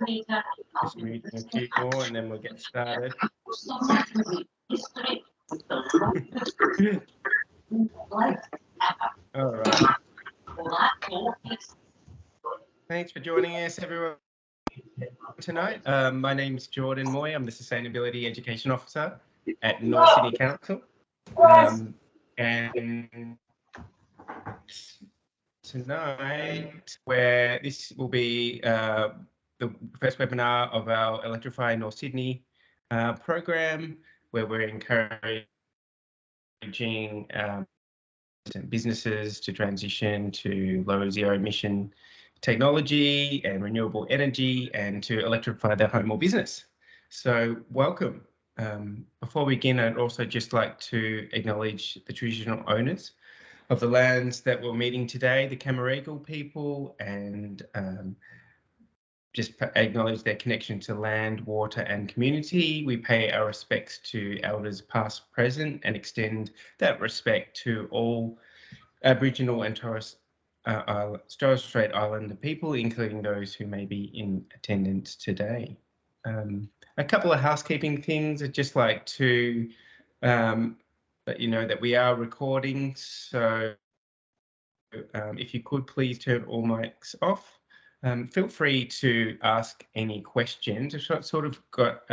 Just mute a few more and then we'll get started. All right. Thanks for joining us, everyone, tonight. My name's Jordan Moy. I'm the Sustainability Education Officer at North Sydney Council. And tonight, where this will be the first webinar of our Electrify North Sydney program, where we're encouraging businesses to transition to low zero emission technology and renewable energy and to electrify their home or business. So welcome. Before we begin, I'd also just like to acknowledge the traditional owners of the lands that we're meeting today, the Camaragal people, and just acknowledge their connection to land, water and community. We pay our respects to elders past, present, and extend that respect to all Aboriginal and Torres Strait Islander people, including those who may be in attendance today. A couple of housekeeping things. I'd just like to let you know that we are recording, so if you could please turn all mics off. Feel free to ask any questions. I've sort of got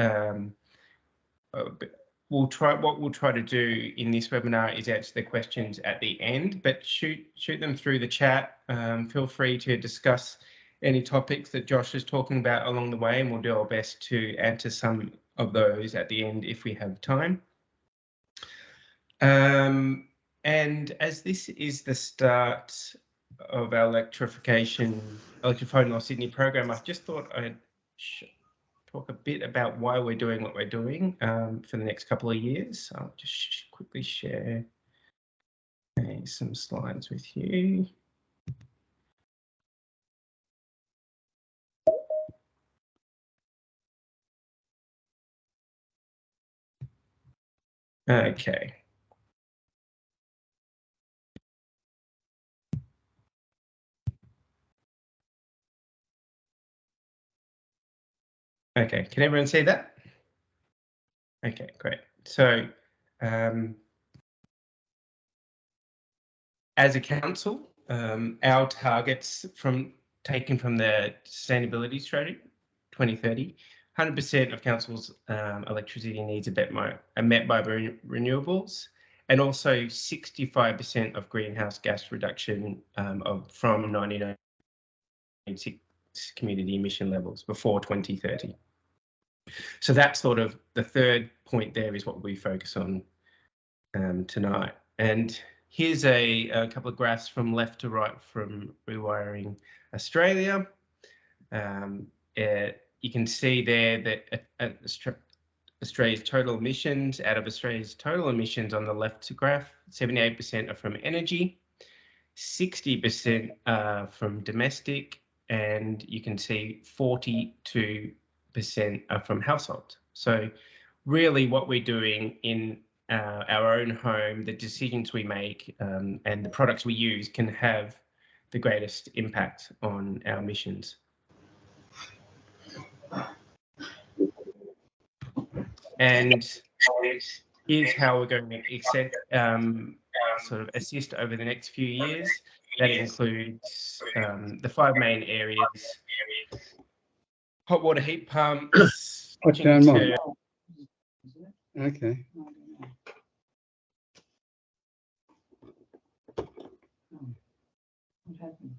what we'll try to do in this webinar is answer the questions at the end, but shoot them through the chat. Feel free to discuss any topics that Josh is talking about along the way, and we'll do our best to answer some of those at the end if we have time. And as this is the start of our Electrify North Sydney program, I just thought I'd talk a bit about why we're doing what we're doing for the next couple of years. I'll just quickly share some slides with you. Okay. Okay, can everyone see that? Okay, great. So as a council, our targets taken from the Sustainability Strategy 2030, 100% of council's electricity needs are met by renewables, and also 65% of greenhouse gas reduction from 1996 community emission levels before 2030. So that's sort of the third point there is what we focus on tonight. And here's a couple of graphs from left to right from Rewiring Australia. You can see there that Australia's total emissions, out of Australia's total emissions on the left graph, 78% are from energy, 60% are from domestic, and you can see 42% are from household. So really what we're doing in our own home, the decisions we make and the products we use can have the greatest impact on our emissions. And here's how we're going to sort of assist over the next few years. That includes the 5 main areas: hot water heat pumps. Okay. What happened?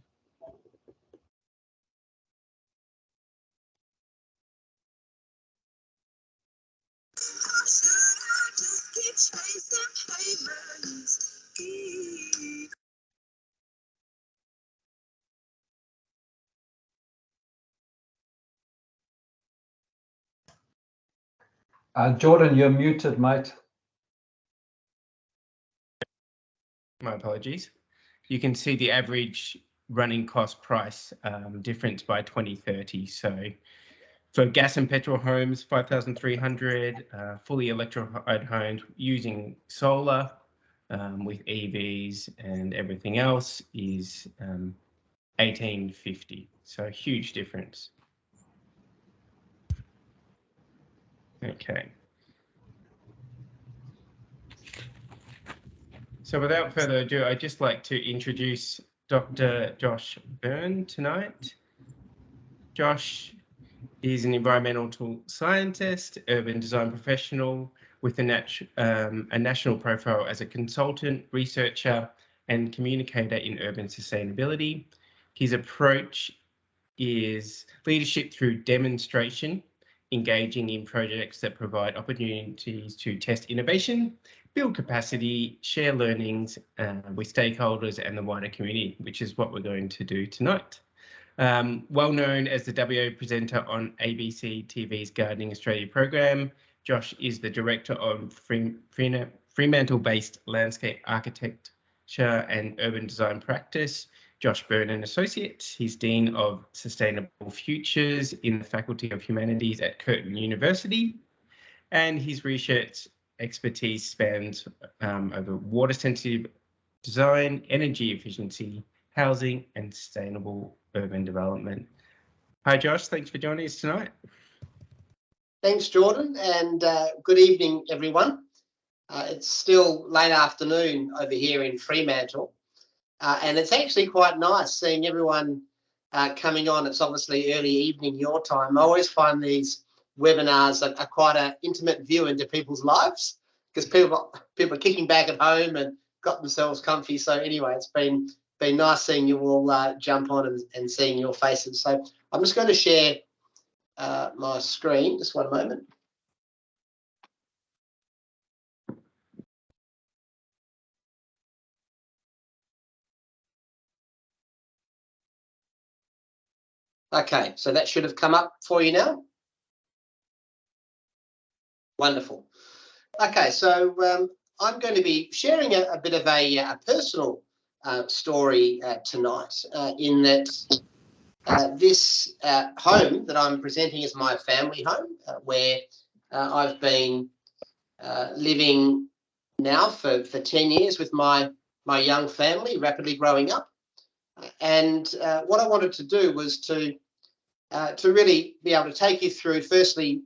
Jordan, you're muted, mate. My apologies. You can see the average running cost price difference by 2030. So for gas and petrol homes, 5,300, fully electrified homes using solar with EVs and everything else is 1,850. So a huge difference. Okay. So without further ado, I'd just like to introduce Dr. Josh Byrne tonight. Josh is an environmental scientist, urban design professional with a national profile as a consultant, researcher, and communicator in urban sustainability. His approach is leadership through demonstration, engaging in projects that provide opportunities to test innovation, build capacity, share learnings with stakeholders and the wider community, which is what we're going to do tonight. Well known as the WA presenter on ABC TV's Gardening Australia program, Josh is the director of Fremantle-based landscape architecture and urban design practice, Josh Byrne and Associates. He's Dean of Sustainable Futures in the Faculty of Humanities at Curtin University, and his research expertise spans over water-sensitive design, energy efficiency, housing, and sustainable urban development. Hi, Josh. Thanks for joining us tonight. Thanks, Jordan, and good evening, everyone. It's still late afternoon over here in Fremantle, and it's actually quite nice seeing everyone coming on. It's obviously early evening your time. I always find these webinars are quite an intimate view into people's lives because people are kicking back at home and got themselves comfy. So anyway, it's been nice seeing you all jump on and seeing your faces. So I'm just going to share my screen, just one moment. Okay, so that should have come up for you now. Wonderful. Okay, so I'm going to be sharing a bit of a personal story tonight in that this home that I'm presenting is my family home where I've been living now for 10 years with my young family, rapidly growing up. And what I wanted to do was to really be able to take you through, firstly,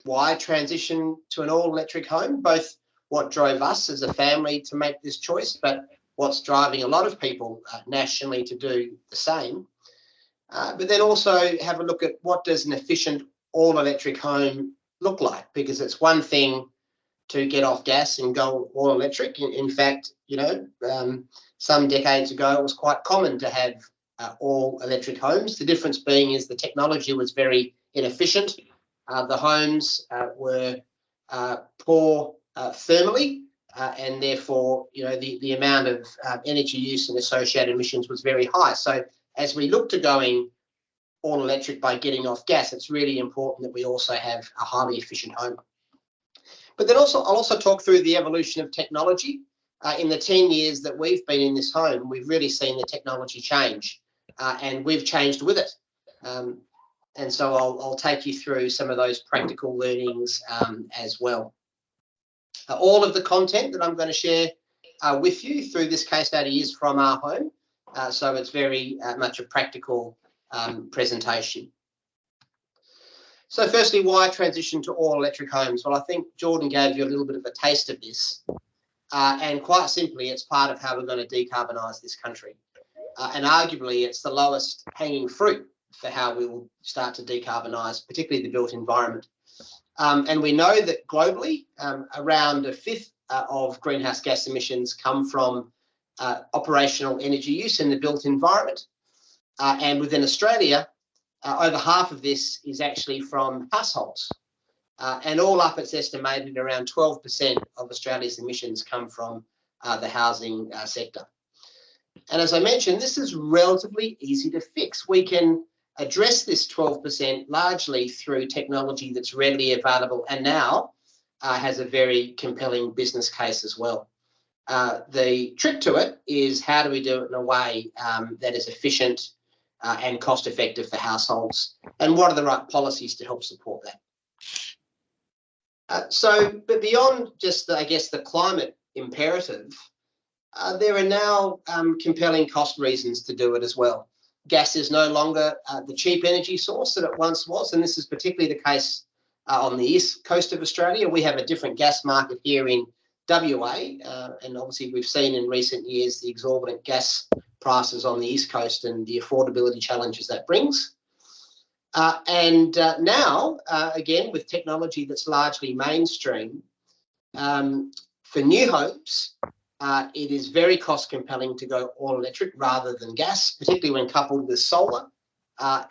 why transition to an all-electric home, both what drove us as a family to make this choice, but what's driving a lot of people nationally to do the same. But then also have a look at what does an efficient all-electric home look like, because it's one thing to get off gas and go all-electric. In fact, some decades ago, it was quite common to have all-electric homes. The difference being is the technology was very inefficient. The homes were poor thermally, and therefore, the amount of energy use and associated emissions was very high. So as we look to going all electric by getting off gas, it's really important that we also have a highly efficient home. But then also, I'll also talk through the evolution of technology. In the 10 years that we've been in this home, we've really seen the technology change, and we've changed with it. And so I'll take you through some of those practical learnings as well. All of the content that I'm going to share with you through this case study is from our home. So it's very much a practical presentation. So firstly, why transition to all electric homes? Well, I think Jordan gave you a little bit of a taste of this. And quite simply, it's part of how we're going to decarbonise this country. And arguably, it's the lowest hanging fruit for how we will start to decarbonise, particularly the built environment. And we know that globally, around a fifth of greenhouse gas emissions come from operational energy use in the built environment. And within Australia, over half of this is actually from households. And all up, it's estimated around 12% of Australia's emissions come from the housing sector. And as I mentioned, this is relatively easy to fix. We can address this 12% largely through technology that's readily available and now has a very compelling business case as well. The trick to it is how do we do it in a way that is efficient and cost effective for households, and what are the right policies to help support that? But beyond just, the climate imperative, there are now compelling cost reasons to do it as well. Gas is no longer the cheap energy source that it once was, and this is particularly the case on the east coast of Australia. We have a different gas market here in WA, and obviously we've seen in recent years the exorbitant gas prices on the east coast and the affordability challenges that brings. Now, again, with technology that's largely mainstream, for new homes, it is very cost compelling to go all electric rather than gas, particularly when coupled with solar.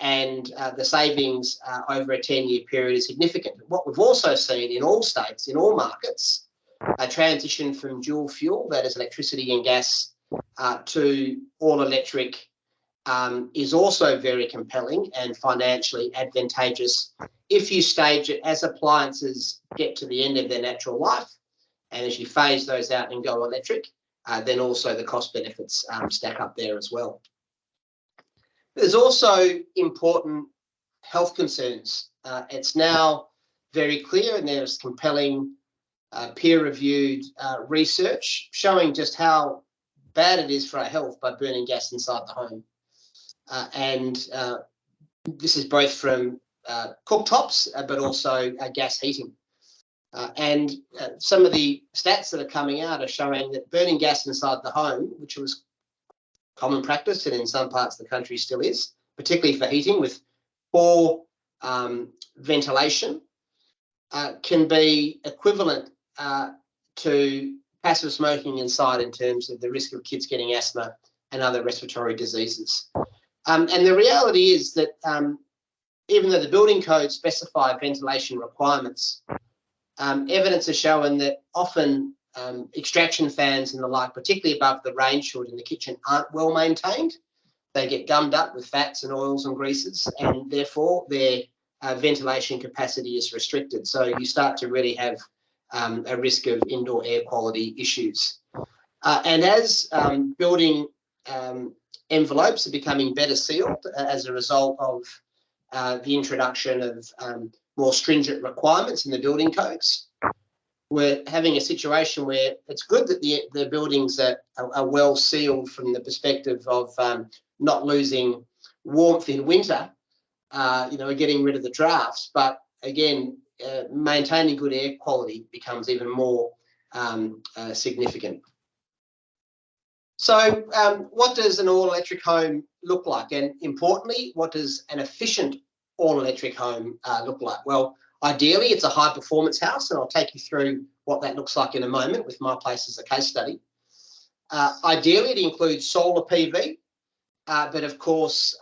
And the savings over a 10-year period is significant. What we've also seen in all states, in all markets, a transition from dual fuel, that is electricity and gas, to all electric is also very compelling and financially advantageous if you stage it as appliances get to the end of their natural life, and as you phase those out and go electric, then also the cost benefits stack up there as well. There's also important health concerns. It's now very clear, and there's compelling peer-reviewed research showing just how bad it is for our health by burning gas inside the home. This is both from cooktops, but also gas heating. Some of the stats that are coming out are showing that burning gas inside the home, which was common practice and in some parts of the country still is, particularly for heating with poor ventilation, can be equivalent to passive smoking inside in terms of the risk of kids getting asthma and other respiratory diseases. And the reality is that even though the building codes specify ventilation requirements, evidence has shown that often extraction fans and the like, particularly above the range hood in the kitchen, aren't well maintained. They get gummed up with fats and oils and greases, and therefore their ventilation capacity is restricted. So you start to really have a risk of indoor air quality issues. And as building envelopes are becoming better sealed as a result of the introduction of more stringent requirements in the building codes, we're having a situation where it's good that the buildings are well sealed from the perspective of not losing warmth in winter, getting rid of the drafts. But again, maintaining good air quality becomes even more significant. So what does an all-electric home look like? And importantly, what does an efficient all-electric home look like? Well, ideally, it's a high-performance house, and I'll take you through what that looks like in a moment with my place as a case study. Ideally, it includes solar PV, but of course,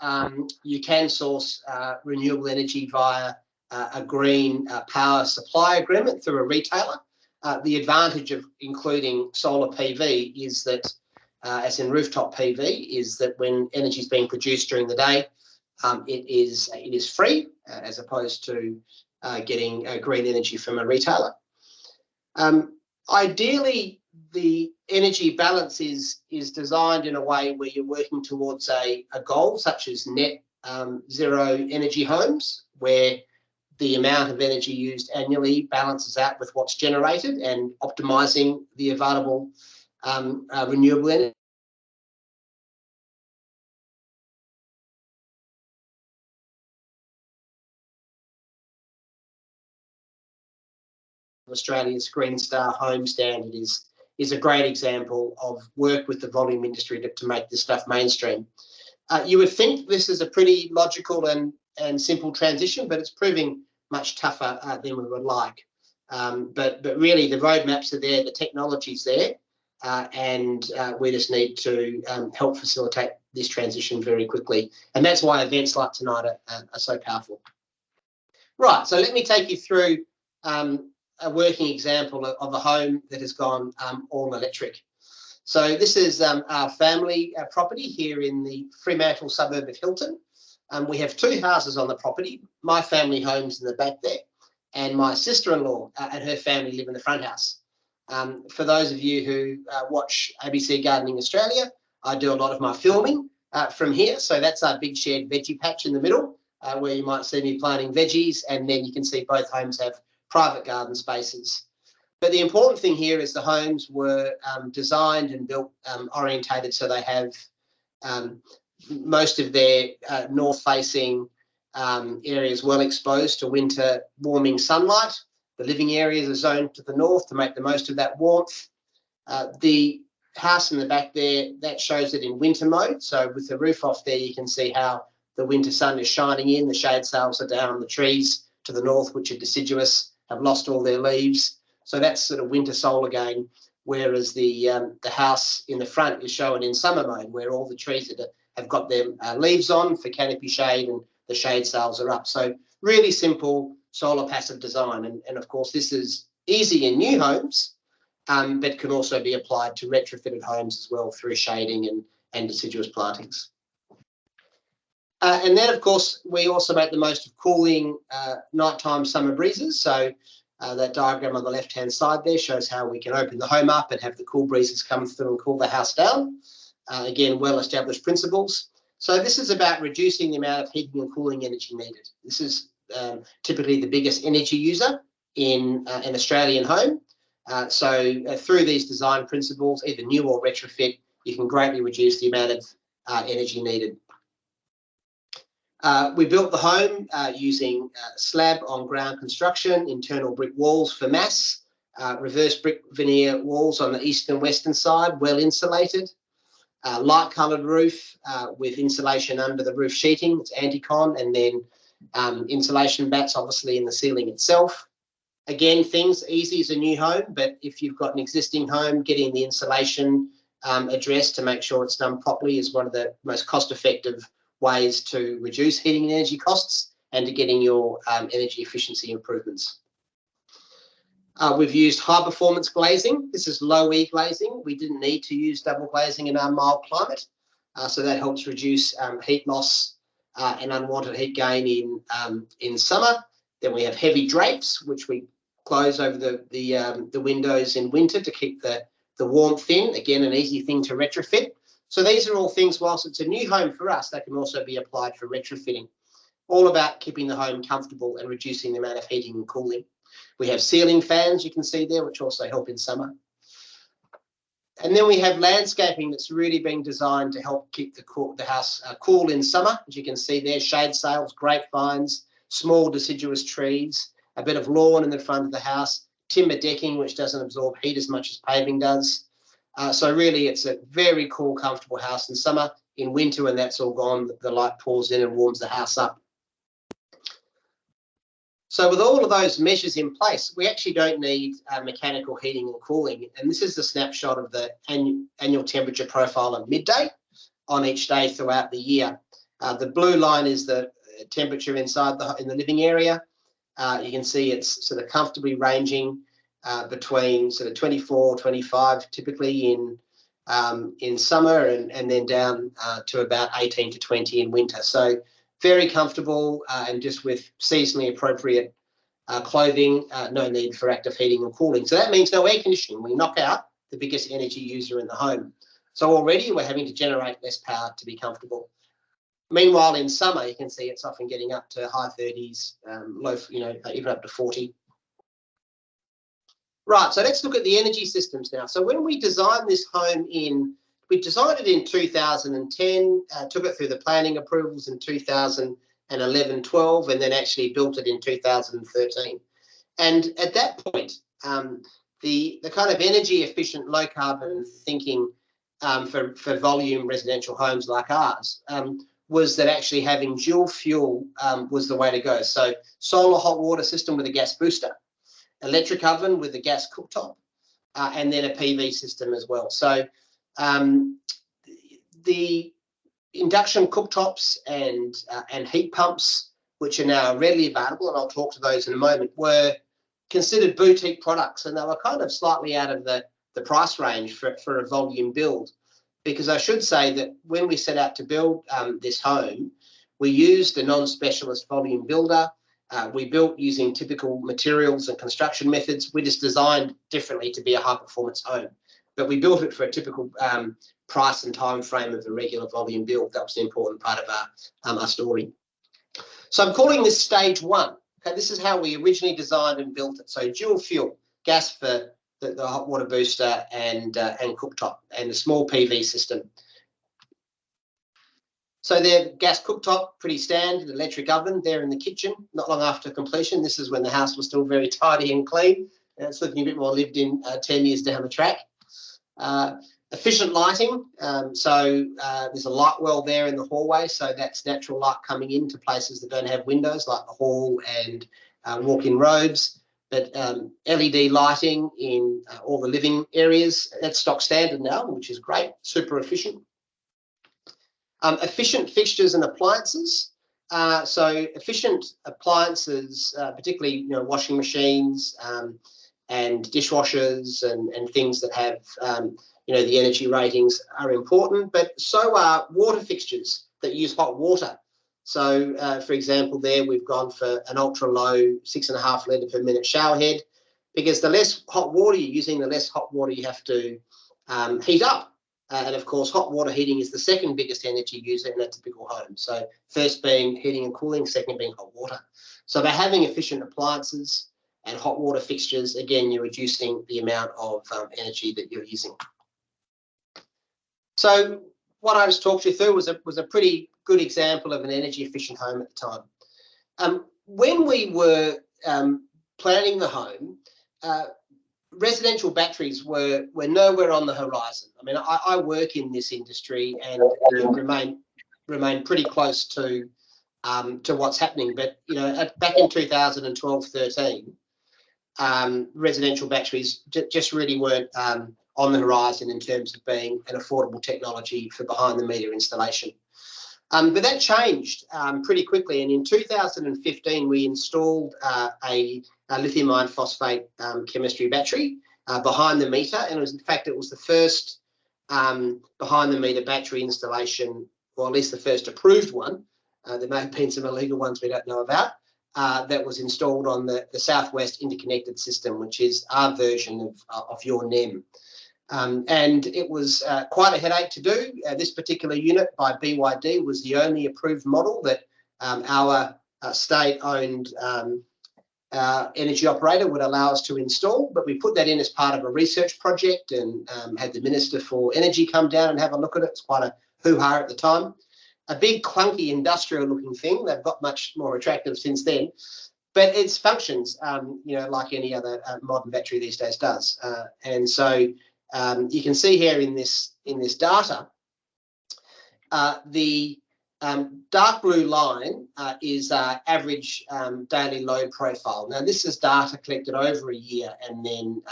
you can source renewable energy via a green power supply agreement through a retailer. The advantage of including solar PV is that, as in rooftop PV, is that when energy is being produced during the day, it is free as opposed to getting green energy from a retailer. Ideally, the energy balance is designed in a way where you're working towards a goal such as net zero energy homes, where the amount of energy used annually balances out with what's generated and optimising the available renewable energy. Australia's Green Star Home Standard is a great example of work with the volume industry to make this stuff mainstream. You would think this is a pretty logical and simple transition, but it's proving much tougher than we would like. But really, the roadmaps are there, the technology's there, and we just need to help facilitate this transition very quickly. And that's why events like tonight are so powerful. Right, so let me take you through a working example of a home that has gone all electric. So this is our family property here in the Fremantle suburb of Hilton. We have two houses on the property. My family home's in the back there, and my sister-in-law and her family live in the front house. For those of you who watch ABC Gardening Australia, I do a lot of my filming from here. So that's our big shared veggie patch in the middle, where you might see me planting veggies, and then you can see both homes have private garden spaces. But the important thing here is the homes were designed and built orientated so they have most of their north-facing areas well exposed to winter warming sunlight. The living areas are zoned to the north to make the most of that warmth. The house in the back there, that shows it in winter mode. So with the roof off there, you can see how the winter sun is shining in. The shade sails are down. The trees to the north, which are deciduous, have lost all their leaves. So that's sort of winter solar gain, whereas the house in the front is shown in summer mode, where all the trees have got their leaves on for canopy shade and the shade sails are up. So really simple solar passive design. And of course, this is easy in new homes, but can also be applied to retrofitted homes as well through shading and deciduous plantings. And then, of course, we also make the most of cooling nighttime summer breezes. So that diagram on the left-hand side there shows how we can open the home up and have the cool breezes come through and cool the house down. Again, well-established principles. So this is about reducing the amount of heating and cooling energy needed. This is typically the biggest energy user in an Australian home. So through these design principles, either new or retrofit, you can greatly reduce the amount of energy needed. We built the home using slab on ground construction, internal brick walls for mass, reverse brick veneer walls on the east and western side, well insulated, light coloured roof with insulation under the roof sheeting, it's anti-con, and then insulation bats obviously in the ceiling itself. Again, things easy as a new home, but if you've got an existing home, getting the insulation addressed to make sure it's done properly is one of the most cost-effective ways to reduce heating and energy costs and to getting your energy efficiency improvements. We've used high performance glazing. This is low E glazing. We didn't need to use double glazing in our mild climate. So that helps reduce heat loss and unwanted heat gain in summer. Then we have heavy drapes, which we close over the windows in winter to keep the warmth in. Again, an easy thing to retrofit. So these are all things, whilst it's a new home for us, that can also be applied for retrofitting. All about keeping the home comfortable and reducing the amount of heating and cooling. We have ceiling fans, you can see there, which also help in summer. And then we have landscaping that's really been designed to help keep the house cool in summer. As you can see there, shade sails, grapevines, small deciduous trees, a bit of lawn in the front of the house, timber decking, which doesn't absorb heat as much as paving does. So really, it's a very cool, comfortable house in summer. In winter, when that's all gone, the light pours in and warms the house up. So with all of those measures in place, we actually don't need mechanical heating and cooling. And this is the snapshot of the annual temperature profile at midday on each day throughout the year. The blue line is the temperature inside in the living area. You can see it's sort of comfortably ranging between sort of 24, 25 typically in summer and then down to about 18 to 20 in winter. So very comfortable and just with seasonally appropriate clothing, no need for active heating and cooling. So that means no air conditioning. We knock out the biggest energy user in the home. So already we're having to generate less power to be comfortable. Meanwhile, in summer, you can see it's often getting up to high 30s, low, even up to 40. Right, so let's look at the energy systems now. So when we designed this home we designed it in 2010, took it through the planning approvals in 2011, 12, and then actually built it in 2013. And at that point, the kind of energy efficient, low carbon thinking for volume residential homes like ours was that actually having dual fuel was the way to go. So solar hot water system with a gas booster, electric oven with a gas cooktop, and then a PV system as well. So the induction cooktops and heat pumps, which are now readily available, and I'll talk to those in a moment, were considered boutique products, and they were kind of slightly out of the price range for a volume build. Because I should say that when we set out to build this home, we used a non-specialist volume builder. We built using typical materials and construction methods. We just designed differently to be a high-performance home. But we built it for a typical price and time frame of a regular volume build. That was an important part of our story. So I'm calling this stage one. Okay, this is how we originally designed and built it. So dual fuel, gas for the hot water booster and cooktop, and a small PV system. So their gas cooktop, pretty standard, electric oven there in the kitchen, not long after completion. This is when the house was still very tidy and clean. It's looking a bit more lived in 10 years down the track. Efficient lighting, so there's a light well there in the hallway, so that's natural light coming into places that don't have windows, like the hall and walk-in robes. But LED lighting in all the living areas, that's stock standard now, which is great, super efficient. Efficient fixtures and appliances. So efficient appliances, particularly washing machines and dishwashers and things that have the energy ratings are important, but so are water fixtures that use hot water. So, for example, there we've gone for an ultra low 6.5 litre per minute shower head, because the less hot water you're using, the less hot water you have to heat up. And of course, hot water heating is the second biggest energy user in a typical home. So first being heating and cooling, second being hot water. So by having efficient appliances and hot water fixtures, again, you're reducing the amount of energy that you're using. So what I just talked you through was a pretty good example of an energy efficient home at the time. When we were planning the home, residential batteries were nowhere on the horizon. I mean, I work in this industry and remain pretty close to what's happening. But back in 2012-13, residential batteries just really weren't on the horizon in terms of being an affordable technology for behind the meter installation. But that changed pretty quickly, and in 2015 we installed a lithium iron phosphate chemistry battery behind the meter, and it was the first behind the meter battery installation, or at least the first approved one. There may have been some illegal ones we don't know about, that was installed on the Southwest Interconnected System, which is our version of your NEM. And it was quite a headache to do. This particular unit by BYD was the only approved model that our state-owned energy operator would allow us to install, but we put that in as part of a research project and had the Minister for Energy come down and have a look at it. It's quite a hoo-ha at the time. A big, clunky, industrial-looking thing. They've got much more attractive since then, but its functions, like any other modern battery these days does. And so you can see here in this data, the dark blue line is average daily load profile. Now, this is data collected over a year and then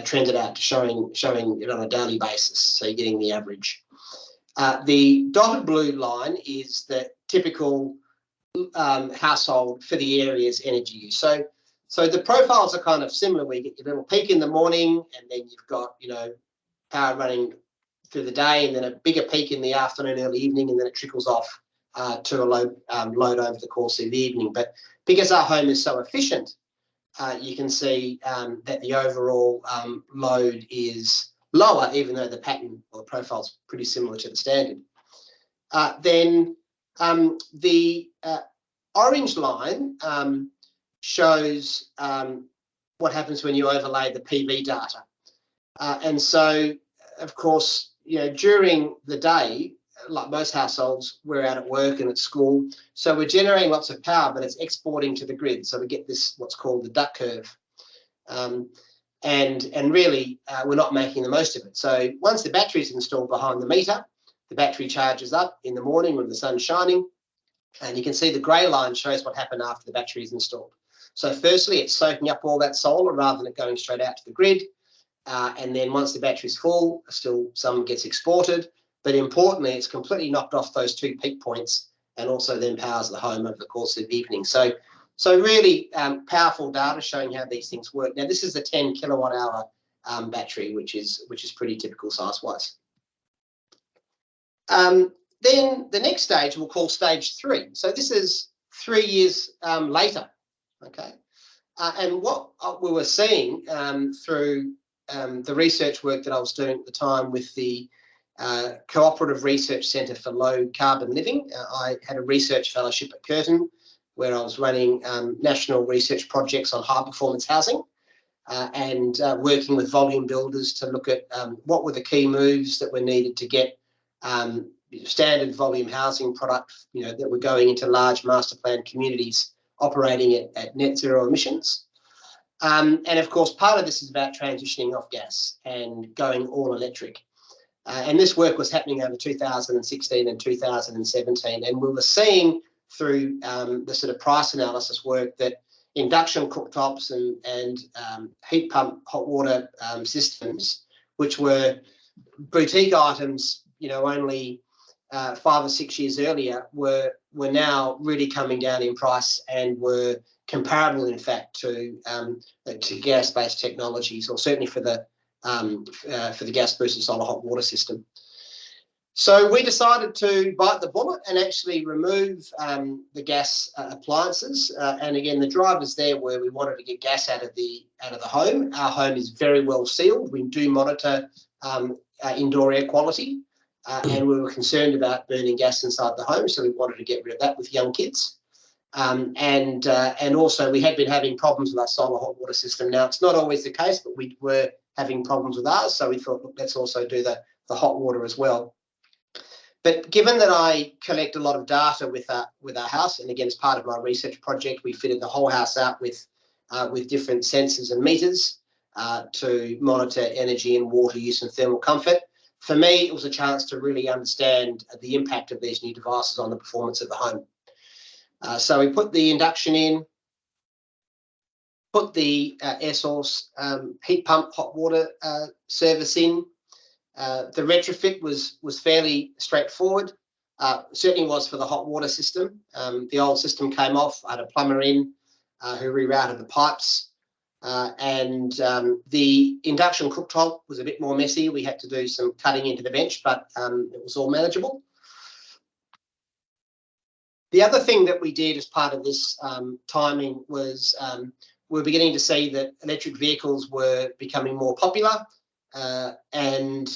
trended out to showing it on a daily basis, so you're getting the average. The dotted blue line is the typical household for the area's energy use. So the profiles are kind of similar. We get your little peak in the morning, and then you've got power running through the day, and then a bigger peak in the afternoon, early evening, and then it trickles off to a load over the course of the evening. But because our home is so efficient, you can see that the overall load is lower, even though the pattern or the profile is pretty similar to the standard. Then the orange line shows what happens when you overlay the PV data. And so, of course, during the day, like most households, we're out at work and at school. So we're generating lots of power, but it's exporting to the grid. So we get this, what's called the duck curve. And really, we're not making the most of it. So once the battery is installed behind the meter, the battery charges up in the morning when the sun's shining. And you can see the grey line shows what happened after the battery is installed. So firstly, it's soaking up all that solar rather than it going straight out to the grid. And then once the battery's full, still some gets exported. But importantly, it's completely knocked off those two peak points and also then powers the home over the course of the evening. So really powerful data showing how these things work. Now, this is a 10 kilowatt hour battery, which is pretty typical size-wise. Then the next stage we'll call stage 3. So this is 3 years later, okay? And what we were seeing through the research work that I was doing at the time with the Cooperative Research Centre for Low Carbon Living, I had a research fellowship at Curtin where I was running national research projects on high performance housing and working with volume builders to look at what were the key moves that were needed to get standard volume housing product, that were going into large master planned communities operating at net zero emissions. And of course, part of this is about transitioning off gas and going all electric. And this work was happening over 2016 and 2017. And we were seeing through the sort of price analysis work that induction cooktops and heat pump hot water systems, which were boutique items, only 5 or 6 years earlier, were now really coming down in price and were comparable, in fact, to gas-based technologies, or certainly for the gas-boosted solar hot water system. So we decided to bite the bullet and actually remove the gas appliances. And again, the drivers there were we wanted to get gas out of the home. Our home is very well sealed. We do monitor indoor air quality, and we were concerned about burning gas inside the home, so we wanted to get rid of that with young kids. And also we had been having problems with our solar hot water system. Now, it's not always the case, but we were having problems with ours, so we thought, look, let's also do the hot water as well. But given that I collect a lot of data with our house, and again, as part of my research project, we fitted the whole house out with different sensors and meters to monitor energy and water use and thermal comfort. For me, it was a chance to really understand the impact of these new devices on the performance of the home. So we put the induction in, put the air source heat pump hot water service in. The retrofit was fairly straightforward. Certainly was for the hot water system. The old system came off. I had a plumber in who rerouted the pipes. And the induction cooktop was a bit more messy. We had to do some cutting into the bench, but it was all manageable. The other thing that we did as part of this timing was we were beginning to see that electric vehicles were becoming more popular. And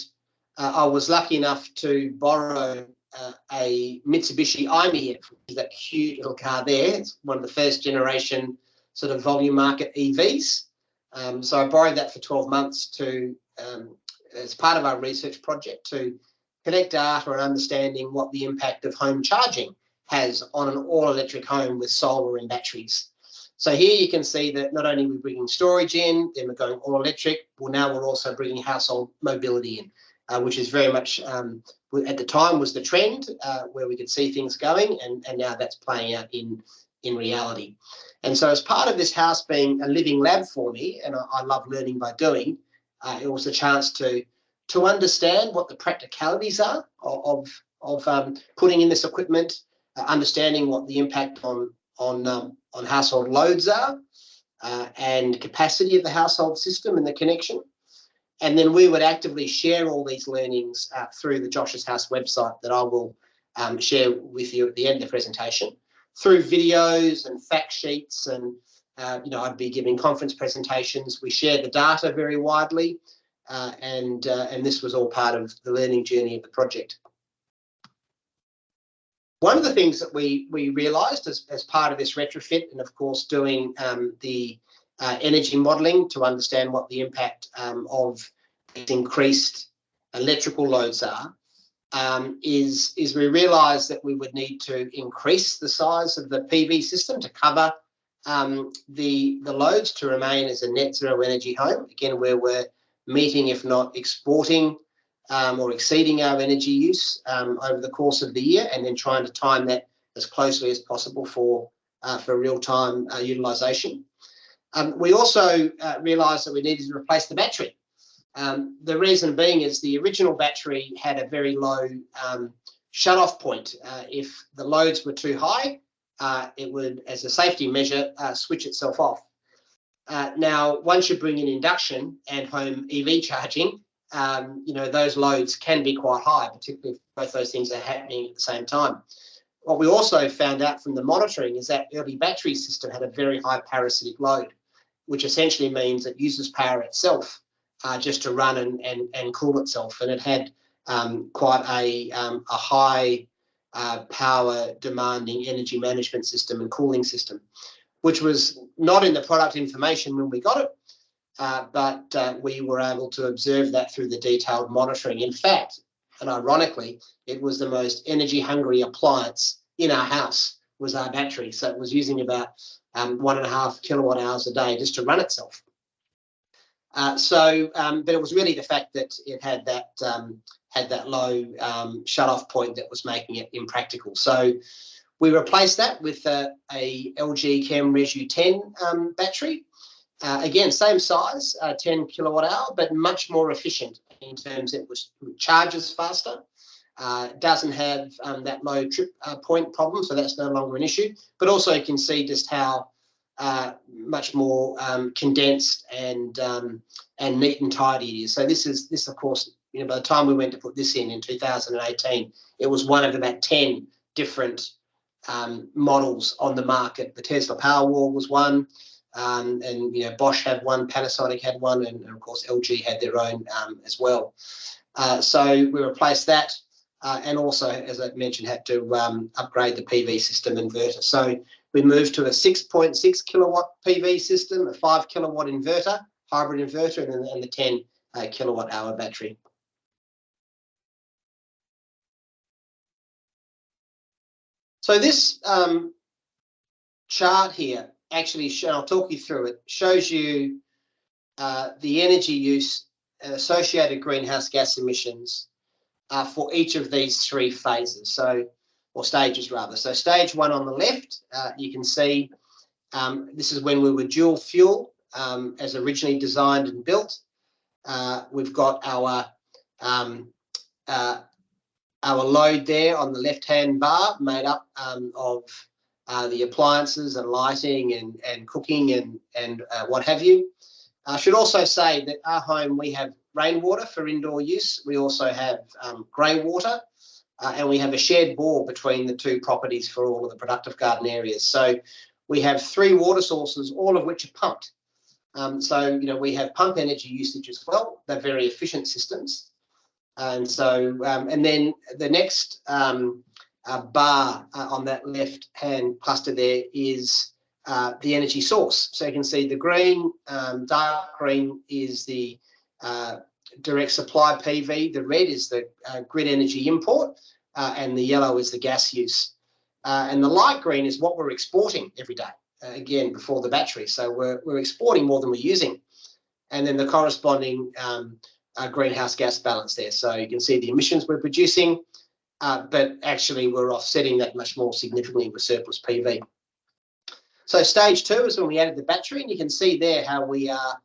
I was lucky enough to borrow a Mitsubishi i-MiEV, which is that cute little car there. It's one of the first generation sort of volume market EVs. So I borrowed that for 12 months as part of our research project to collect data and understanding what the impact of home charging has on an all-electric home with solar and batteries. So here you can see that not only are we bringing storage in, then we're going all electric, well, now we're also bringing household mobility in, which is very much, at the time, was the trend where we could see things going, and now that's playing out in reality. And so as part of this house being a living lab for me, and I love learning by doing, it was a chance to understand what the practicalities are of putting in this equipment, understanding what the impact on household loads are, and capacity of the household system and the connection. And then we would actively share all these learnings through the Josh's House website that I will share with you at the end of the presentation, through videos and fact sheets, and I'd be giving conference presentations. We share the data very widely, and this was all part of the learning journey of the project. One of the things that we realised as part of this retrofit, and of course doing the energy modelling to understand what the impact of increased electrical loads are, is we realised that we would need to increase the size of the PV system to cover the loads to remain as a net zero energy home, again, where we're meeting, if not exporting, or exceeding our energy use over the course of the year, and then trying to time that as closely as possible for real-time utilisation. We also realised that we needed to replace the battery. The reason being is the original battery had a very low shut-off point. If the loads were too high, it would, as a safety measure, switch itself off. Now, once you bring in induction and home EV charging, those loads can be quite high, particularly if both those things are happening at the same time. What we also found out from the monitoring is that early battery system had a very high parasitic load, which essentially means it uses power itself just to run and cool itself. And it had quite a high power demanding energy management system and cooling system, which was not in the product information when we got it. But we were able to observe that through the detailed monitoring. In fact, And ironically, it was the most energy-hungry appliance in our house, was our battery. So it was using about 1.5 kilowatt hours a day just to run itself. But it was really the fact that it had that low shut-off point that was making it impractical. So we replaced that with a LG Chem Resu 10 battery. Again, same size, 10 kilowatt hour, but much more efficient in terms it charges faster. Doesn't have that low trip point problem, so that's no longer an issue. But also you can see just how much more condensed and neat and tidy it is. So this of course, by the time we went to put this in 2018, it was one of about 10 different models on the market. The Tesla Powerwall was one. And Bosch had one, Panasonic had one, and of course LG had their own as well. So we replaced that, and also, as I mentioned, had to upgrade the PV system inverter. So we moved to a 6.6 kilowatt PV system, a 5 kilowatt inverter, hybrid inverter, and the 10 kilowatt hour battery. So this chart here, actually, I'll talk you through it, shows you the energy use and associated greenhouse gas emissions for each of these three phases, or stages rather. So stage one on the left, you can see this is when we were dual fuel as originally designed and built. We've got our load there on the left-hand bar, made up of the appliances and lighting and cooking and what have you. I should also say that our home, we have rainwater for indoor use. We also have grey water, and we have a shared bore between the two properties for all of the productive garden areas. So we have 3 water sources, all of which are pumped. So we have pump energy usage as well. They're very efficient systems. And so, and then the next bar on that left-hand cluster there is the energy source. So you can see the green, dark green is the direct supply PV, the red is the grid energy import, and the yellow is the gas use. And the light green is what we're exporting every day, again, before the battery. So we're exporting more than we're using. And then the corresponding greenhouse gas balance there. So you can see the emissions we're producing, but actually we're offsetting that much more significantly with surplus PV. So stage 2 is when we added the battery, and you can see there how we are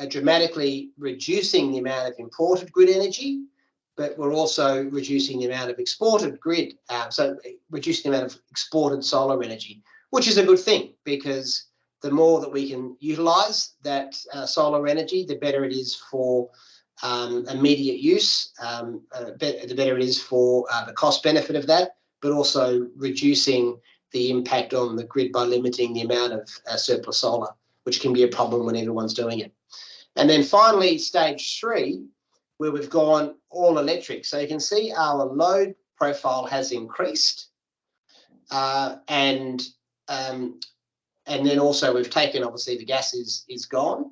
dramatically reducing the amount of imported grid energy, but we're also reducing the amount of exported grid, so reducing the amount of exported solar energy, which is a good thing, because the more that we can utilise that solar energy, the better it is for immediate use, the better it is for the cost benefit of that, but also reducing the impact on the grid by limiting the amount of surplus solar, which can be a problem when everyone's doing it. And then finally, stage 3, where we've gone all electric. So you can see our load profile has increased, and then also we've taken, obviously the gas is gone,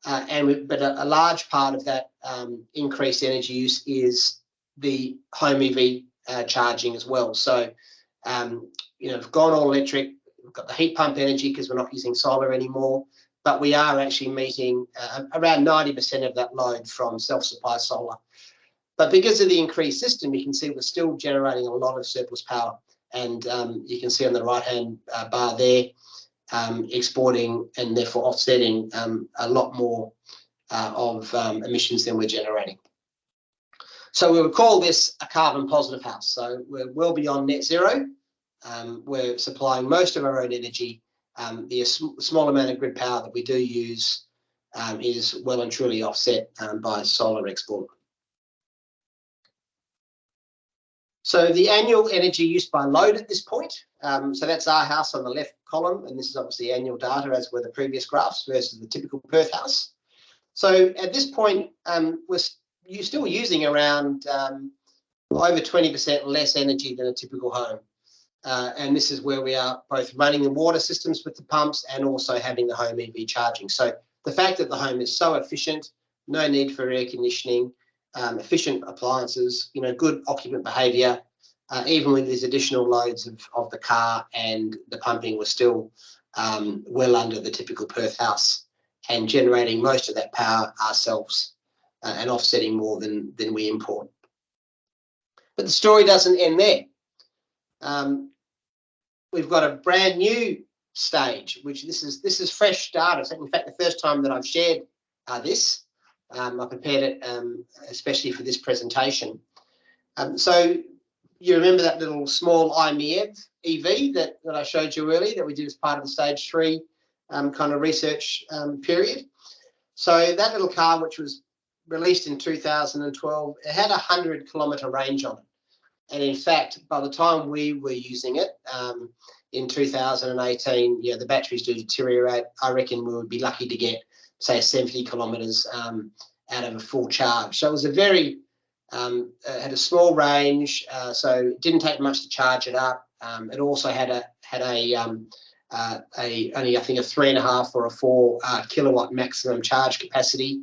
but a large part of that increased energy use is the home EV charging as well. So we've gone all electric. We've got the heat pump energy because we're not using solar anymore, but we are actually meeting around 90% of that load from self-supply solar. But because of the increased system, you can see we're still generating a lot of surplus power, and you can see on the right-hand bar there, exporting and therefore offsetting a lot more of emissions than we're generating. So we would call this a carbon positive house. So we're well beyond net zero. We're supplying most of our own energy. The small amount of grid power that we do use is well and truly offset by solar export. So the annual energy used by load at this point, so that's our house on the left column, and this is obviously annual data as were the previous graphs versus the typical Perth house. So at this point, you're still using around over 20% less energy than a typical home. And this is where we are both running the water systems with the pumps and also having the home EV charging. So the fact that the home is so efficient, no need for air conditioning, efficient appliances, good occupant behaviour, even with these additional loads of the car, and the pumping was still well under the typical Perth house, and generating most of that power ourselves and offsetting more than we import. But the story doesn't end there. We've got a brand new stage, which this is fresh data. So in fact, the first time that I've shared this, I prepared it especially for this presentation. So you remember that little small IMEV EV that I showed you earlier that we did as part of the stage 3 kind of research period. So that little car, which was released in 2012, it had a 100-kilometre range on it. And in fact, by the time we were using it in 2018, the batteries do deteriorate. I reckon we would be lucky to get, say, 70 kilometres out of a full charge. So it was a very, had a small range, so it didn't take much to charge it up. It also had only I think a 3.5 or a 4 kilowatt maximum charge capacity.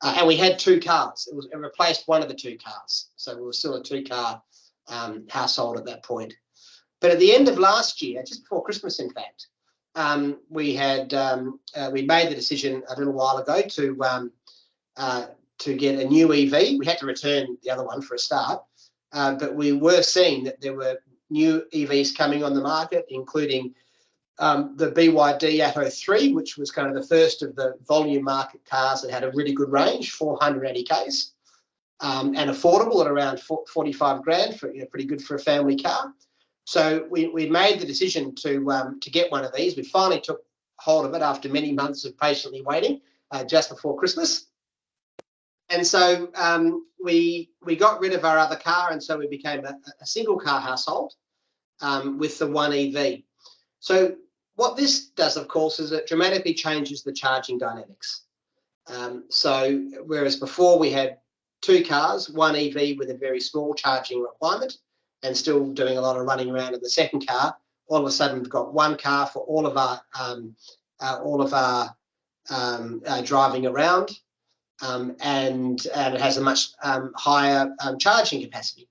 And we had 2 cars. It replaced one of the 2 cars. So we were still a 2-car household at that point. But at the end of last year, just before Christmas, in fact, we made the decision a little while ago to get a new EV. We had to return the other one for a start, but we were seeing that there were new EVs coming on the market, including the BYD Atto 3, which was kind of the first of the volume market cars that had a really good range, 480 k's, and affordable at around 45 grand, for pretty good for a family car. So we made the decision to get one of these. We finally took hold of it after many months of patiently waiting, just before Christmas. And so we got rid of our other car, and so we became a single car household with the one EV. So what this does, of course, is it dramatically changes the charging dynamics. So whereas before we had 2 cars, one EV with a very small charging requirement and still doing a lot of running around in the second car, all of a sudden we've got 1 car for all of our driving around, and it has a much higher charging capacity.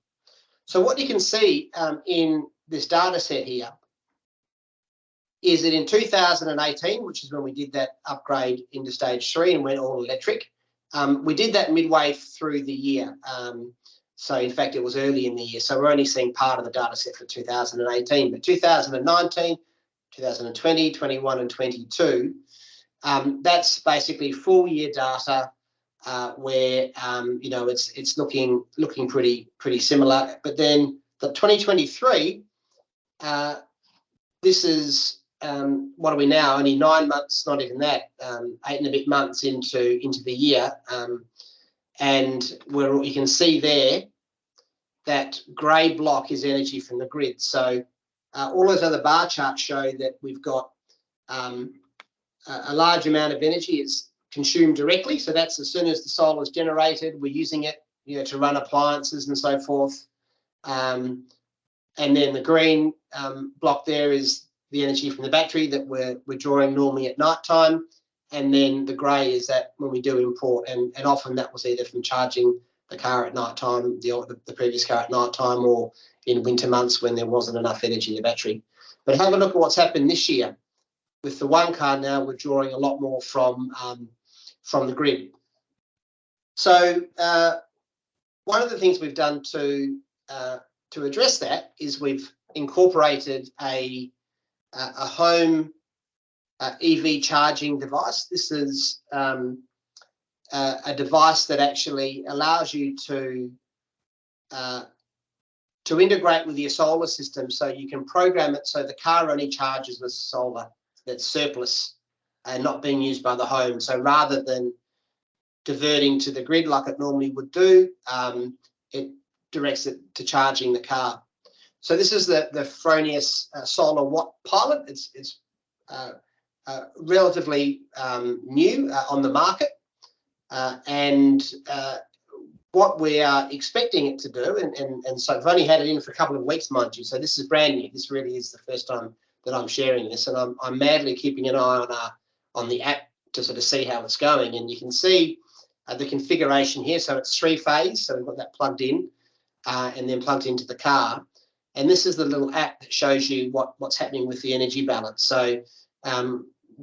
So what you can see in this data set here is that in 2018, which is when we did that upgrade into stage 3 and went all electric, we did that midway through the year. So in fact, it was early in the year. So we're only seeing part of the data set for 2018, but 2019, 2020, 21 and 22, that's basically full year data where it's looking pretty similar. But then the 2023, this is what are we now? Only 9 months, not even that, 8 and a bit months into the year, and you can see there that grey block is energy from the grid. So all those other bar charts show that we've got a large amount of energy is consumed directly. So that's as soon as the solar is generated, we're using it, to run appliances and so forth. And then the green block there is the energy from the battery that we're drawing normally at night time. And then the grey is that when we do import, and often that was either from charging the car at night time, the previous car at night time, or in winter months when there wasn't enough energy in the battery. But have a look at what's happened this year. With the 1 car now, we're drawing a lot more from the grid. So one of the things we've done to address that is we've incorporated a home EV charging device. This is a device that actually allows you to integrate with your solar system, so you can program it so the car only charges with solar that's surplus and not being used by the home. So rather than diverting to the grid like it normally would do, it directs it to charging the car. So this is the Fronius Solar Watt Pilot. It's relatively new on the market, and what we are expecting it to do, and so I've only had it in for a couple of weeks, mind you, so this is brand new. This really is the first time that I'm sharing this, and I'm madly keeping an eye on the app to sort of see how it's going. And you can see the configuration here. So it's 3-phase. So we've got that plugged in and then plugged into the car. And this is the little app that shows you what's happening with the energy balance. So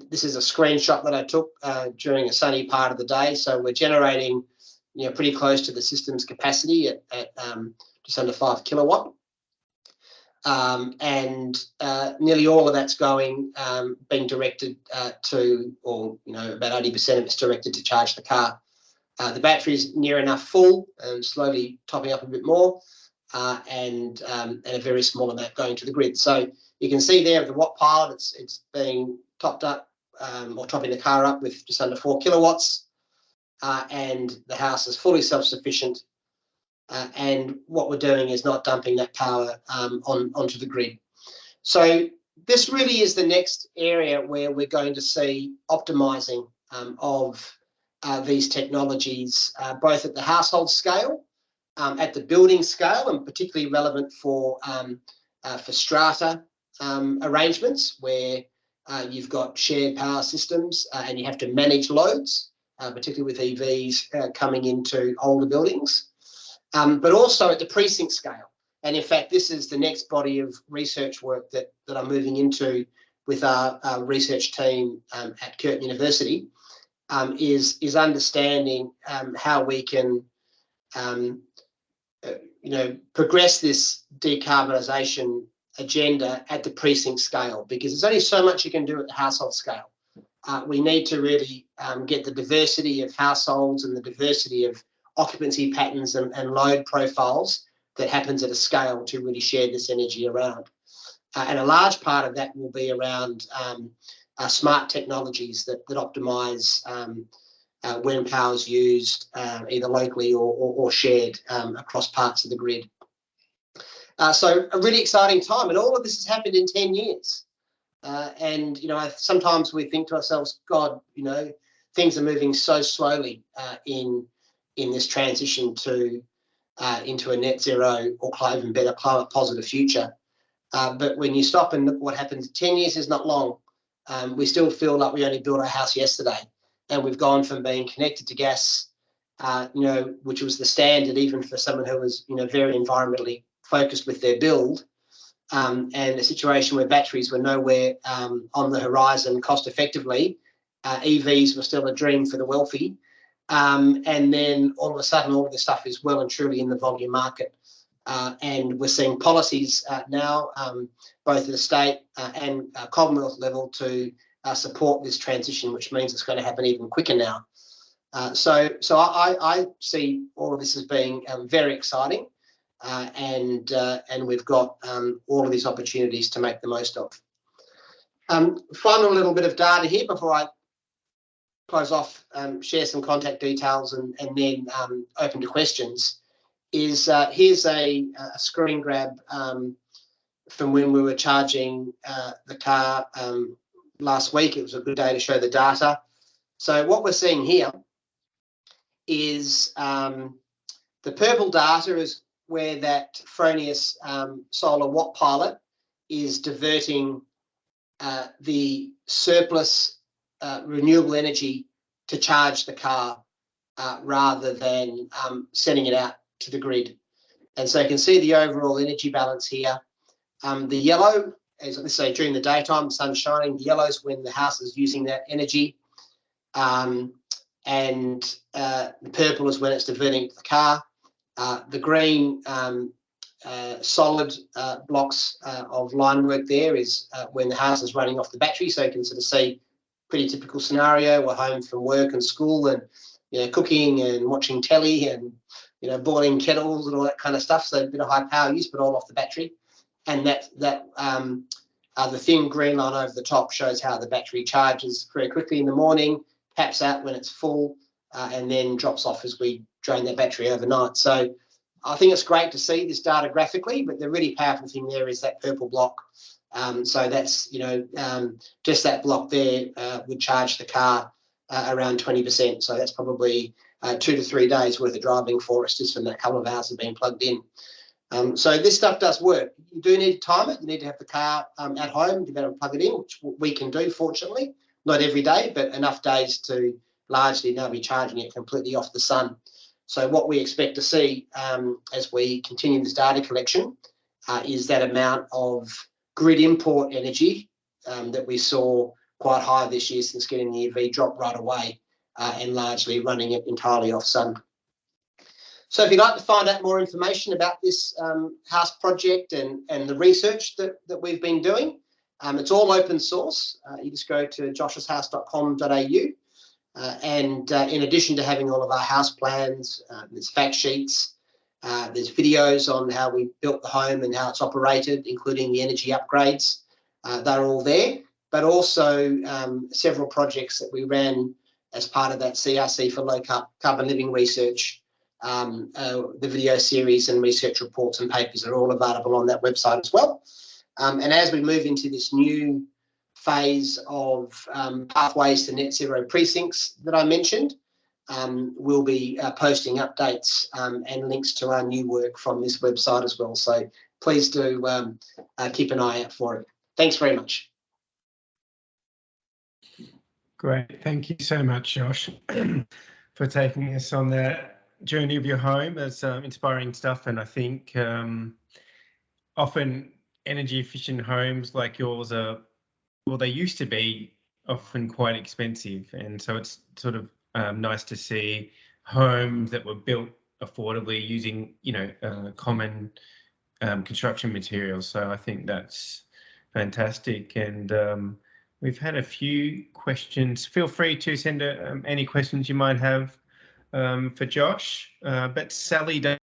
this is a screenshot that I took during a sunny part of the day. So we're generating, pretty close to the system's capacity at just under 5 kilowatt. And nearly all of that's being directed to, or about 80% of it's directed to charge the car. The battery's near enough full and slowly topping up a bit more, and a very small amount going to the grid. So you can see there the watt pilot, it's being topped up, or topping the car up with just under 4 kilowatts, and the house is fully self-sufficient. And what we're doing is not dumping that power onto the grid. So this really is the next area where we're going to see optimising of these technologies, both at the household scale, at the building scale, and particularly relevant for strata arrangements where you've got shared power systems and you have to manage loads, particularly with EVs coming into older buildings. But also at the precinct scale. And in fact, this is the next body of research work that I'm moving into with our research team at Curtin University, is understanding how we can progress this decarbonisation agenda at the precinct scale, because there's only so much you can do at the household scale. We need to really get the diversity of households and the diversity of occupancy patterns and load profiles that happens at a scale to really share this energy around. And a large part of that will be around smart technologies that optimise when power is used either locally or shared across parts of the grid. So a really exciting time, and all of this has happened in 10 years. And sometimes we think to ourselves, God, things are moving so slowly in this transition to into a net zero or even better climate positive future. But when you stop and look what happens, 10 years is not long. We still feel like we only built our house yesterday, and we've gone from being connected to gas, which was the standard even for someone who was very environmentally focused with their build, and a situation where batteries were nowhere on the horizon cost effectively. EVs were still a dream for the wealthy. And then all of a sudden, all of this stuff is well and truly in the volume market. And we're seeing policies now, both at the state and Commonwealth level, to support this transition, which means it's going to happen even quicker now. So I see all of this as being very exciting, and we've got all of these opportunities to make the most of. Final little bit of data here before I close off, share some contact details, and then open to questions. Is here's a screen grab from when we were charging the car last week. It was a good day to show the data. So what we're seeing here is the purple data is where that Fronius solar watt pilot is diverting the surplus renewable energy to charge the car rather than sending it out to the grid. And so you can see the overall energy balance here. The yellow, as let's say during the daytime, the sun's shining, the yellow is when the house is using that energy, and the purple is when it's diverting to the car. The green solid blocks of line work there is when the house is running off the battery. So you can sort of see pretty typical scenario. We're home from work and school, and cooking and watching telly and boiling kettles and all that kind of stuff. So a bit of high power use, but all off the battery. And that the thin green line over the top shows how the battery charges very quickly in the morning, taps out when it's full, and then drops off as we drain that battery overnight. So I think it's great to see this data graphically, but the really powerful thing there is that purple block. So that's, just that block there would charge the car around 20%. So that's probably 2 to 3 days worth of driving for us just from that couple of hours of being plugged in. So this stuff does work. You do need to time it. You need to have the car at home to be able to plug it in, which we can do, fortunately. Not every day, but enough days to largely now be charging it completely off the sun. So what we expect to see as we continue this data collection is that amount of grid import energy that we saw quite high this year since getting the EV drop right away and largely running it entirely off sun. So if you'd like to find out more information about this house project and the research that we've been doing, it's all open source. You just go to joshshouse.com.au and in addition to having all of our house plans, there's fact sheets, there's videos on how we built the home and how it's operated, including the energy upgrades. They're all there, but also several projects that we ran as part of that CRC for low carbon living research. The video series and research reports and papers are all available on that website as well. And as we move into this new phase of pathways to net zero precincts that I mentioned, we'll be posting updates and links to our new work from this website as well. So please do keep an eye out for it. Thanks very much. Great. Thank you so much, Josh, for taking us on that journey of your home. That's inspiring stuff. And I think often energy efficient homes like yours are, well, they used to be often quite expensive. And so it's sort of nice to see homes that were built affordably using, common construction materials. So I think that's fantastic. And we've had a few questions. Feel free to send any questions you might have for Josh. But Sally does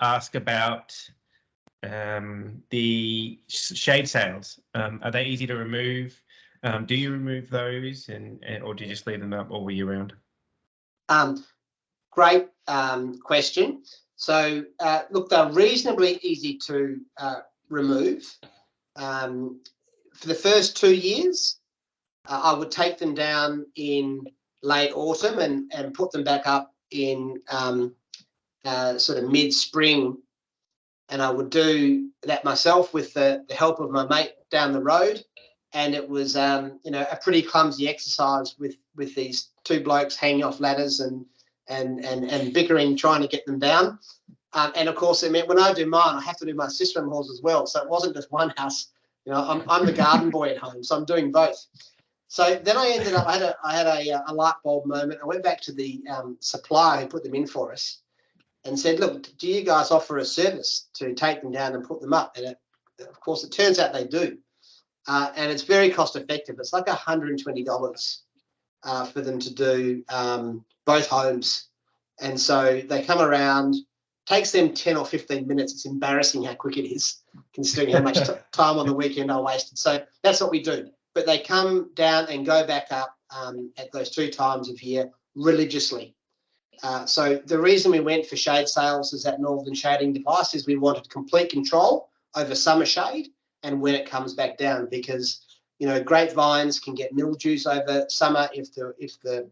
ask about the shade sails. Are they easy to remove? Do you remove those, or do you just leave them up all year round? Great question. So look, they're reasonably easy to remove. For the first 2 years, I would take them down in late autumn and put them back up in sort of mid-spring. And I would do that myself with the help of my mate down the road. And it was, a pretty clumsy exercise with these two blokes hanging off ladders and bickering, trying to get them down. And of course, it meant when I do mine, I have to do my sister-in-law's as well. So it wasn't just one house. I'm the garden boy at home, so I'm doing both. So then I ended up, I had a light bulb moment. I went back to the supplier who put them in for us and said, look, do you guys offer a service to take them down and put them up? And of course, it turns out they do. And it's very cost effective. It's like $120 for them to do both homes. And so they come around, takes them 10 or 15 minutes. It's embarrassing how quick it is, considering how much time on the weekend I wasted. So that's what we do. But they come down and go back up at those 2 times of year religiously. So the reason we went for shade sails as that northern shading device is we wanted complete control over summer shade and when it comes back down, because grapevines can get mildews over summer if the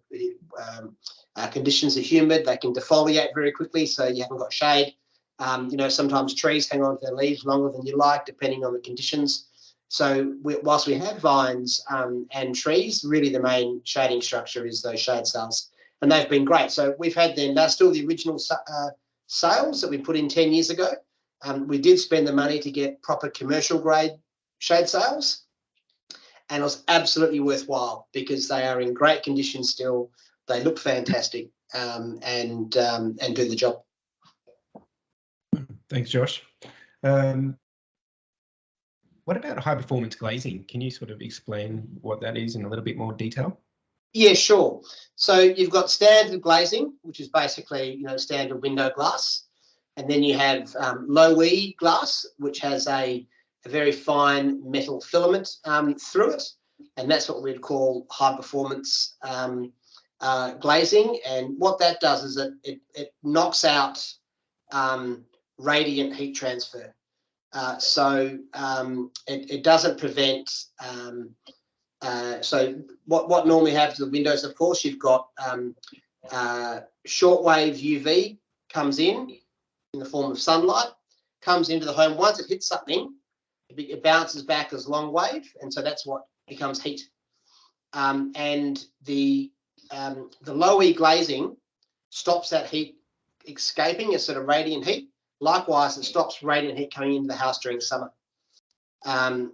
conditions are humid. They can defoliate very quickly, so you haven't got shade. Sometimes trees hang on to their leaves longer than you like, depending on the conditions. So whilst we have vines and trees, really the main shading structure is those shade sails, and they've been great. So we've had them. They're still the original sails that we put in 10 years ago. We did spend the money to get proper commercial grade shade sails, and it was absolutely worthwhile because they are in great condition still. They look fantastic and do the job. Thanks, Josh. What about high performance glazing? Can you sort of explain what that is in a little bit more detail? Yeah, sure. So you've got standard glazing, which is basically standard window glass, and then you have low E glass, which has a very fine metal filament through it, and that's what we'd call high performance glazing. And what that does is it knocks out radiant heat transfer. So it doesn't prevent. So what normally happens with windows, of course, you've got shortwave UV comes in the form of sunlight, comes into the home. Once it hits something, it bounces back as long wave, and so that's what becomes heat. And the the low E glazing stops that heat escaping as sort of radiant heat. Likewise, it stops radiant heat coming into the house during summer.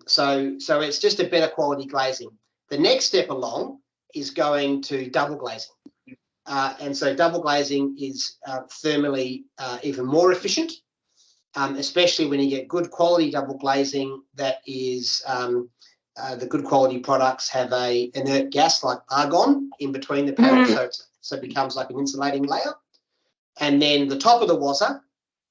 So it's just a better quality glazing. The next step along is going to double glazing. And so double glazing is thermally even more efficient, especially when you get good quality double glazing that is the good quality products have a inert gas like argon in between the panels, so it becomes like an insulating layer. And then the top of the wazzer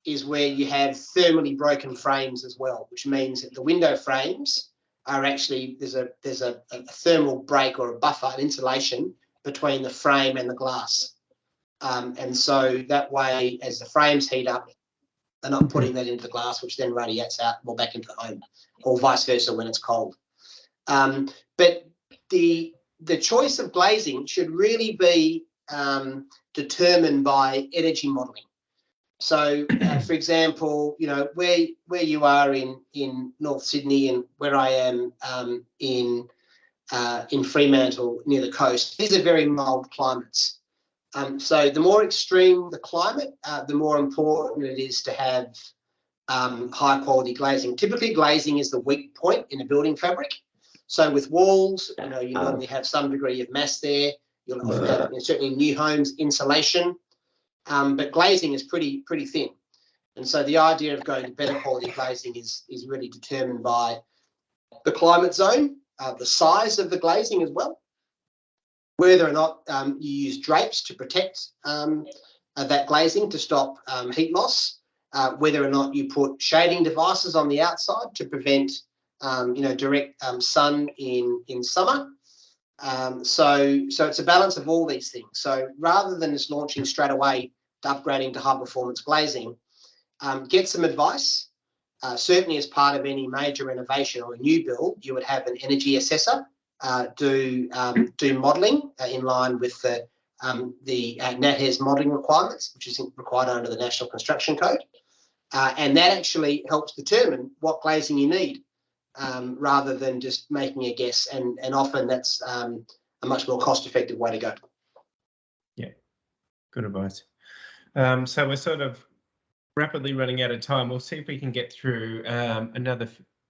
is where you have thermally broken frames as well, which means that the window frames are actually, there's a thermal break or a buffer, an insulation between the frame and the glass. And so that way, as the frames heat up, they're not putting that into the glass, which then radiates out more back into the home, or vice versa when it's cold. But the choice of glazing should really be determined by energy modelling. So, for example, you know, where you are in North Sydney and where I am in Fremantle near the coast, these are very mild climates. So the more extreme the climate, the more important it is to have high quality glazing. Typically, glazing is the weak point in a building fabric. So with walls, you know, you normally have some degree of mass there. You'll often have, you know, certainly in new homes, insulation. But glazing is pretty thin. And so the idea of going to better quality glazing is really determined by the climate zone, the size of the glazing as well, whether or not you use drapes to protect that glazing to stop heat loss, whether or not you put shading devices on the outside to prevent you know, direct sun in summer. So it's a balance of all these things. So rather than just launching straight away to upgrading to high performance glazing, get some advice. Certainly as part of any major renovation or a new build, you would have an energy assessor do modelling in line with the NatHERS modelling requirements, which is required under the National Construction Code. And that actually helps determine what glazing you need, rather than just making a guess. And often that's a much more cost-effective way to go. Yeah, good advice. So we're sort of rapidly running out of time. We'll see if we can get through another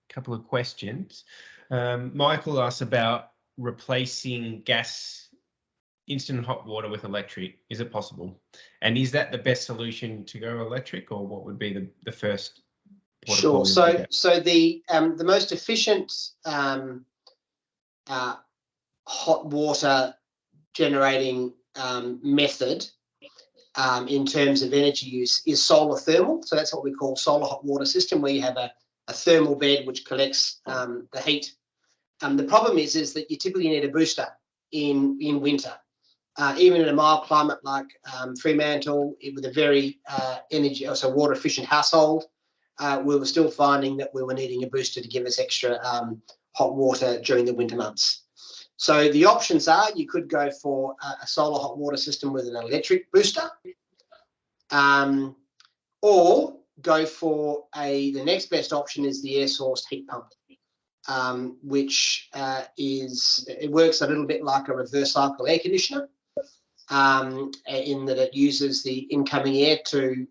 couple of questions. Michael asked about replacing gas instant hot water with electric. Is it possible? And is that the best solution to go electric, or what would be the first? Sure. So the most efficient hot water generating method in terms of energy use is solar thermal. So that's what we call solar hot water system, where you have a thermal bed which collects the heat. The problem is that you typically need a booster in winter. Even in a mild climate like Fremantle, with a very water efficient household, we were still finding that we were needing a booster to give us extra hot water during the winter months. So the options are, you could go for a solar hot water system with an electric booster, or go for the next best option is the air source heat pump, which it works a little bit like a reverse cycle air conditioner, in that it uses the incoming air to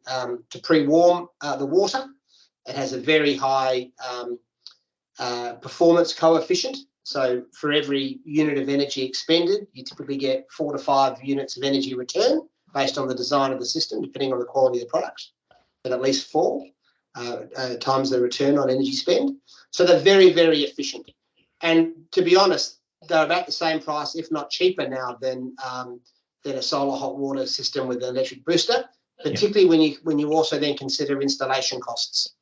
pre-warm the water. It has a very high performance coefficient. So for every unit of energy expended, you typically get 4 to 5 units of energy return based on the design of the system, depending on the quality of the product, but at least 4 times the return on energy spend. So they're very, very efficient. And to be honest, they're about the same price, if not cheaper now than a solar hot water system with an electric booster, particularly when you also then consider installation costs,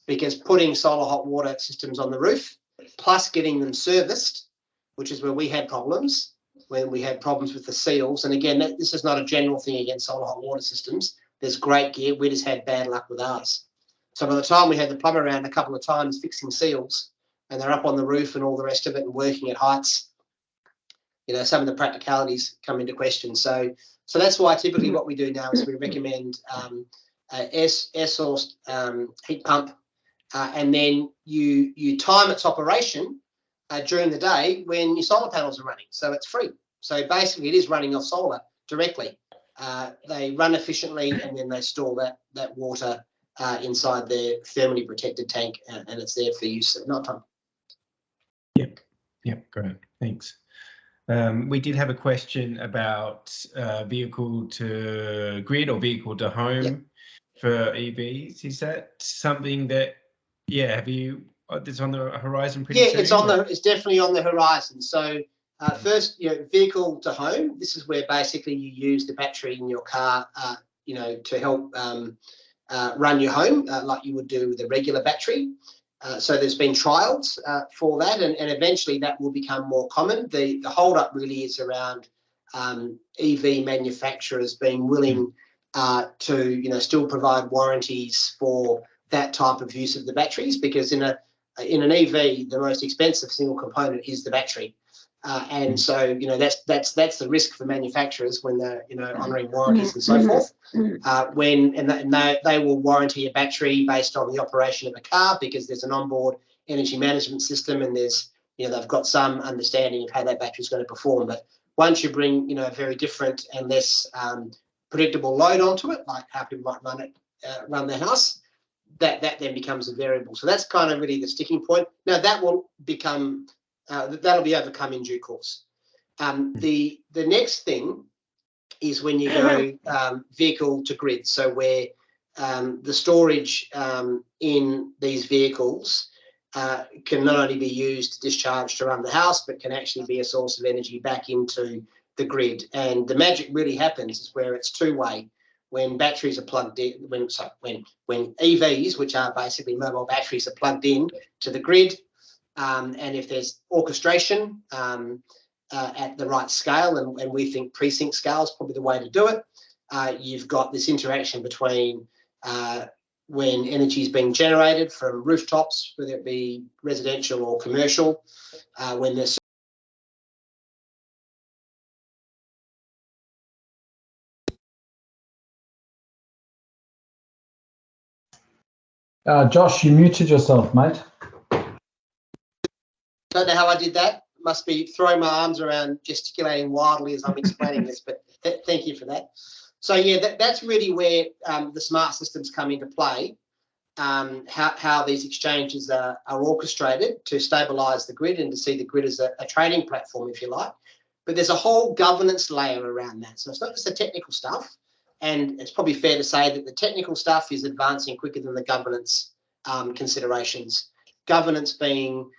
because putting solar hot water systems on the roof plus getting them serviced, which is where we had problems, when we had problems with the seals. And again, this is not a general thing against solar hot water systems. There's great gear. We just had bad luck with ours. So by the time we had the plumber around a couple of times fixing seals, and they're up on the roof and all the rest of it and working at heights, you know, some of the practicalities come into question. So that's why typically what we do now is we recommend air source heat pump, and then you time its operation during the day when your solar panels are running. So it's free. So basically, it is running off solar directly. They run efficiently, and then they store that water inside their thermally protected tank, and it's there for use at night time. Yep, great, thanks. We did have a question about vehicle to grid or vehicle to home for EVs. Is that something that, have you, that's on the horizon pretty soon? It's definitely on the horizon. So first, vehicle to home, this is where basically you use the battery in your car, to help run your home like you would do with a regular battery. So there's been trials for that, and eventually that will become more common. The hold-up really is around EV manufacturers being willing to still provide warranties for that type of use of the batteries, because in an EV the most expensive single component is the battery. And so, that's the risk for manufacturers when they're, honouring warranties and so forth. They will warranty a battery based on the operation of the car, because there's an onboard energy management system, and there's, they've got some understanding of how that battery is going to perform. But once you bring, a very different and less predictable load onto it, like how people might run their house, that then becomes a variable. So that's kind of really the sticking point. Now that will become that'll be overcome in due course. The next thing is when you go vehicle to grid. So where the storage in these vehicles can not only be used to discharge to run the house, but can actually be a source of energy back into the grid. And the magic really happens is where it's two-way. When batteries are plugged in, when EVs, which are basically mobile batteries, are plugged in to the grid, and if there's orchestration at the right scale, and we think precinct scale is probably the way to do it, you've got this interaction between when energy is being generated from rooftops, whether it be residential or commercial, when there's Josh, you muted yourself, mate. Don't know how I did that. Must be throwing my arms around, gesticulating wildly as I'm explaining this, but thank you for that. So that's really where the smart systems come into play, how these exchanges are orchestrated to stabilise the grid and to see the grid as a trading platform, if you like. But there's a whole governance layer around that. So it's not just the technical stuff, and it's probably fair to say that the technical stuff is advancing quicker than the governance considerations. Governance being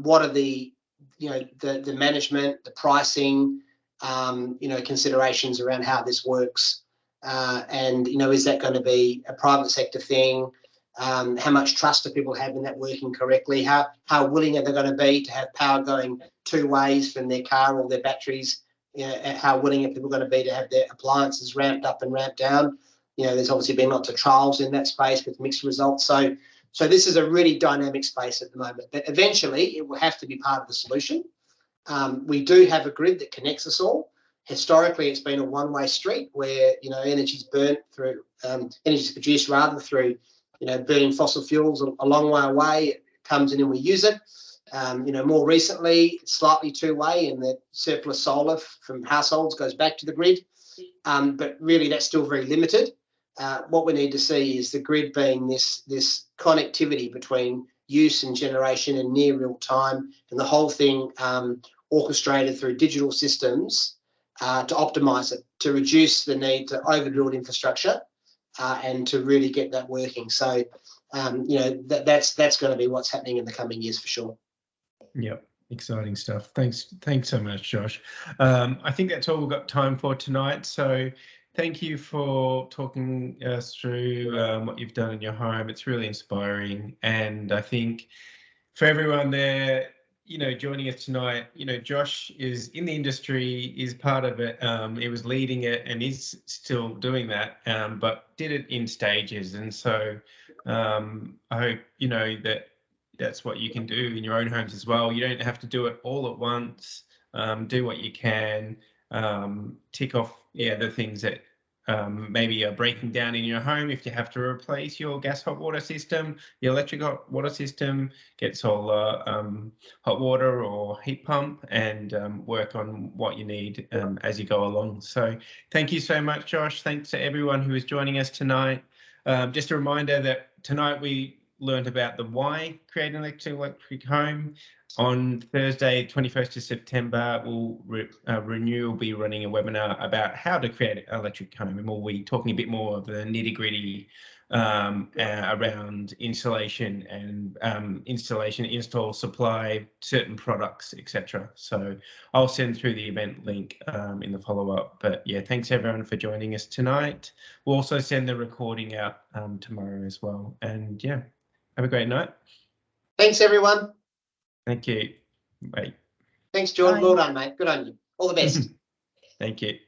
what are the management, the pricing, considerations around how this works, and is that going to be a private sector thing? How much trust do people have in that working correctly? How willing are they going to be to have power going two ways from their car or their batteries? How willing are people going to be to have their appliances ramped up and ramped down? There's obviously been lots of trials in that space with mixed results. So this is a really dynamic space at the moment, but eventually it will have to be part of the solution. We do have a grid that connects us all. Historically, it's been a one-way street where energy's burnt through, energy's produced rather through, burning fossil fuels a long way away. It comes in and we use it. More recently, it's slightly two-way, and the surplus solar from households goes back to the grid. But really, that's still very limited. What we need to see is the grid being this connectivity between use and generation in near real time, and the whole thing orchestrated through digital systems to optimise it, to reduce the need to overbuild infrastructure, and to really get that working. So, that's going to be what's happening in the coming years for sure. Yep. Exciting stuff. Thanks so much, Josh. I think that's all we've got time for tonight. So thank you for talking us through what you've done in your home. It's really inspiring. And I think for everyone there, joining us tonight, Josh is in the industry, is part of it. He was leading it and is still doing that, but did it in stages. And so I hope, that's what you can do in your own homes as well. You don't have to do it all at once. Do what you can. Tick off, the things that maybe are breaking down in your home, if you have to replace your gas hot water system, your electric hot water system, get solar hot water or heat pump, and work on what you need as you go along. So thank you so much, Josh. Thanks to everyone who is joining us tonight. Just a reminder that tonight we learned about the why create an electric home. On Thursday, 21st of September, Renew will be running a webinar about how to create an electric home, and we'll be talking a bit more of the nitty-gritty around installation and install, supply, certain products, etc. So I'll send through the event link in the follow-up. But yeah, thanks everyone for joining us tonight. We'll also send the recording out tomorrow as well. And yeah, have a great night. Thanks, everyone. Thank you. Bye. Thanks, Jordan. Bye. Well done, mate. Good on you. All the best. Thank you.